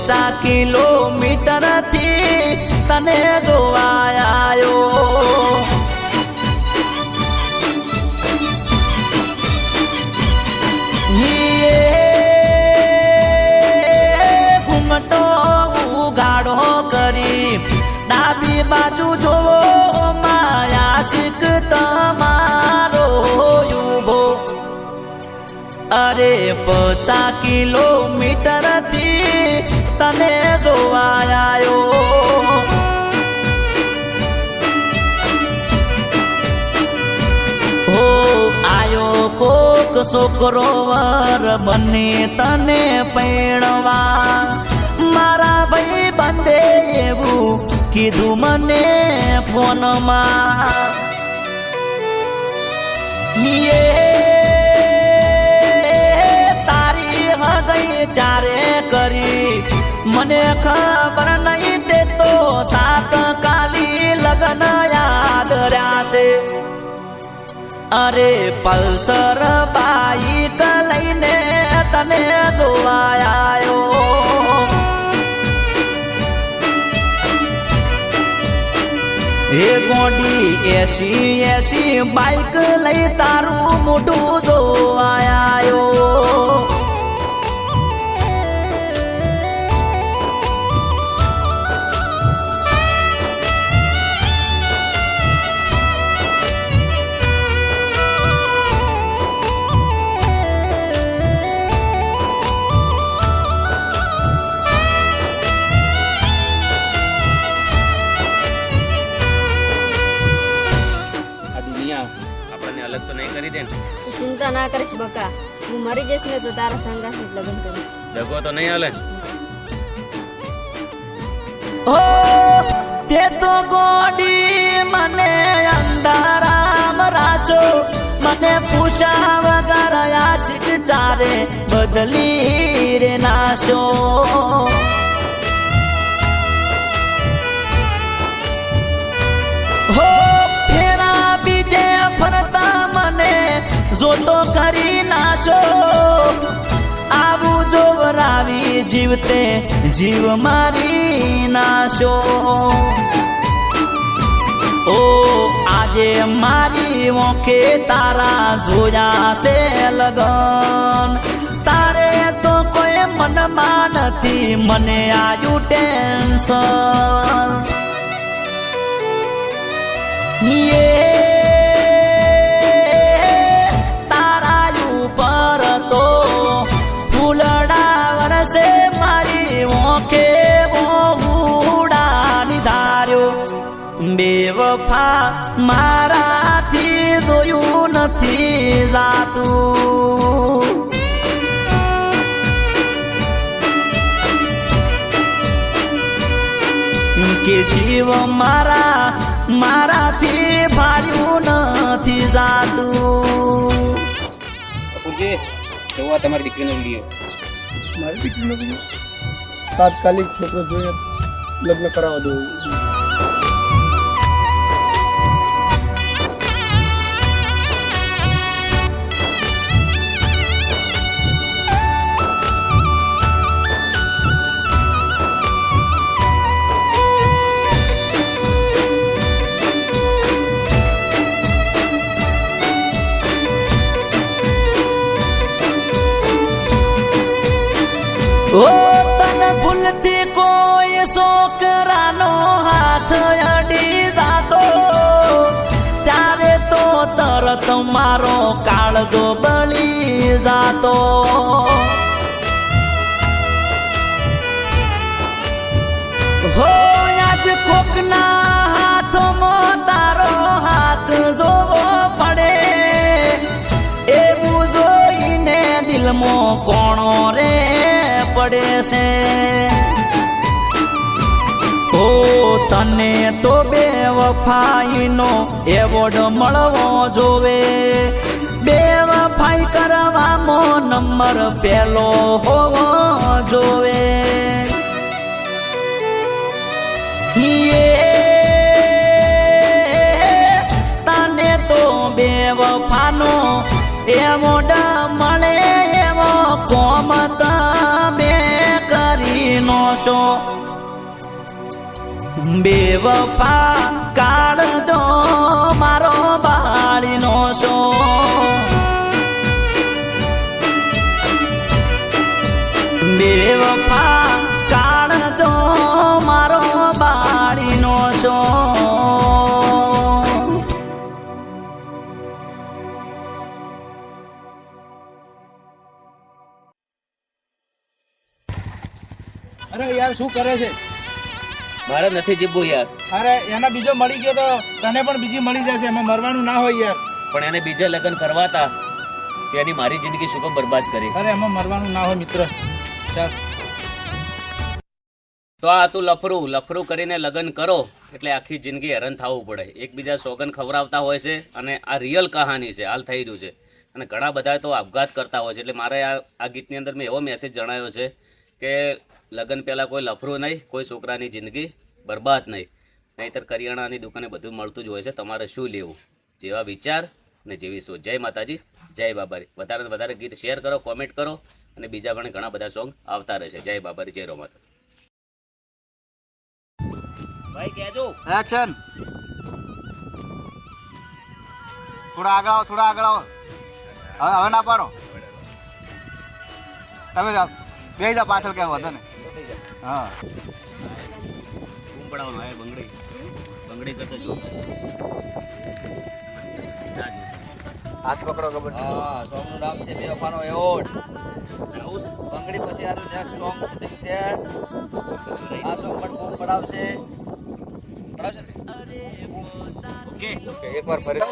50 kilometre થી તને જોવા આયો ઘૂમટો ઉગાડો કરી ડાબી બાજુ જોવો માયાશિક તમારો ઉભો અરે 50 કિલોમીટર થી તને જોવા આયો હો આયો કોક છોકરો વર બને તને પૈણવા મારા ભાઈ બંધે એવું કીધું મને ફોનમાં ચારે કરી મને ખબર નહીં દેતો તાત્કાલી લગ્ન યાદ રહ્યા અરે પલ્સર બાઈક લઈને તને જોવા આયો હે ગોડી 80 બાઈક લઈ તારું મોઢું જોવા આયો अलग तो नहीं करी दे तू चिंता ना करिस बका હું મરી જઈશ ને તો તારા સંગાથ જ લગ્ન કરીશ દગો તો નહીં હાલે ઓ તે તો ગોડી મને અંધારામ રાશો મને પૂછા વગર આશિક ચારે બદલી રે નાશો હો ફેરા બીજે ફરતા મને જોતો કરી નાશો આવું જોવરાવી જીવતે જીવ મારી નાશો ઓ આજે મારી ઓંખે તારા જોયા છે લગન તારે તો કોઈ મનમાં નથી મને આયું ટેન્શન તારા ઉપર તો ફૂલડા વરસે મારી ઓંખે ઉડાની ધાર્યો બેવફા મારાથી જોયું નથી જાતું કે જીવ મારાથી ભાળ્યું નથી જાતું જોવા તમારી દીકરીનો વિડીયો મારી દીકરીનો વિડીયો તાત્કાલિક છોકરો જોઈએ લગ્ન કરાવવા દો ઓ તન ભૂલથી કોઈ છોકરાનો હાથ અડી જાતો ત્યારે તો તરત મારો કાળજો બળી જાતો હો આજ કોકના હાથમાં તારો હાથ જોવો પડે એવું જોઈને દિલમાં કોણો રે પડે છે ઓ તને તો બેવફાઈનો એવોર્ડ મળવો જોવે બેવફાઈ કરવામાં નંબર પહેલો હોવો જોવે તને તો બેવફાનો એવોર્ડ મળે એવો કોમ તમે કરી નો છો બેવફા કાઢજો મારો બાળીનો છો બેવફા કાઢજો મારો બાળીનો છો અરે યાર શું કરે છે? મારે નથી જીવવું યાર. અરે એના બીજો મળી ગયો તો તને પણ બીજી મળી જશે, એમાં મરવાનું ના હોય યાર. પણ એને બીજા લગ્ન કરવા હતા તો એની મારી જિંદગી શું કામ બરબાદ કરી? અરે એમાં મરવાનું ના હોય મિત્ર. ચાલ તો આ તું લફરું કરીને લગ્ન કરો એટલે આખી જિંદગી હેરાન થવું પડે. એકબીજા સોગન ખવડાવતા હોય છે અને આ રિયલ કહાની છે, હાલ થઈ રહ્યું છે. અને ઘણા બધા તો આપઘાત કરતા હોય છે. એટલે મારે આ ગીતની અંદર મેં એવો મેસેજ જણાવ્યો છે કે લગ્ન પહેલાં કોઈ લફરું નહીં, કોઈ છોકરાની જિંદગી બરબાદ નહીં. નહીંતર કરિયાણાની દુકાને બધું મળતું જ હોય છે. તમારે શું લેવું, જેવા વિચાર ને જેવી સોચ. જય માતાજી, જય બાબારી. વધારે વધારે ગીત શેર કરો, કોમેન્ટ કરો અને બીજા પણ ઘણા બધા સોંગ આવતા રહેશે. જય બાબારી, જય રોમાતા. ભાઈ કહેજો એક્શન. થોડા આગળ આવો, થોડા આગળ આવો. હવે ના પાડો. તમે જાઓ, બે જાઓ પાછળ, ક્યાં વધો ને. હા બૂમ પડાવવાનો આવે. બંગડી કરતો જો. હાથ પકડો. ખબર છે? હા, સોંગનું નામ છે બેવફાનો એવોર્ડ. આવું છે. બંગડી પછી આનું નેક્સ્ટ સોંગ છે. આ સોંગ પણ બૂમ પડાવશે. ઓકે. એકવાર ફરી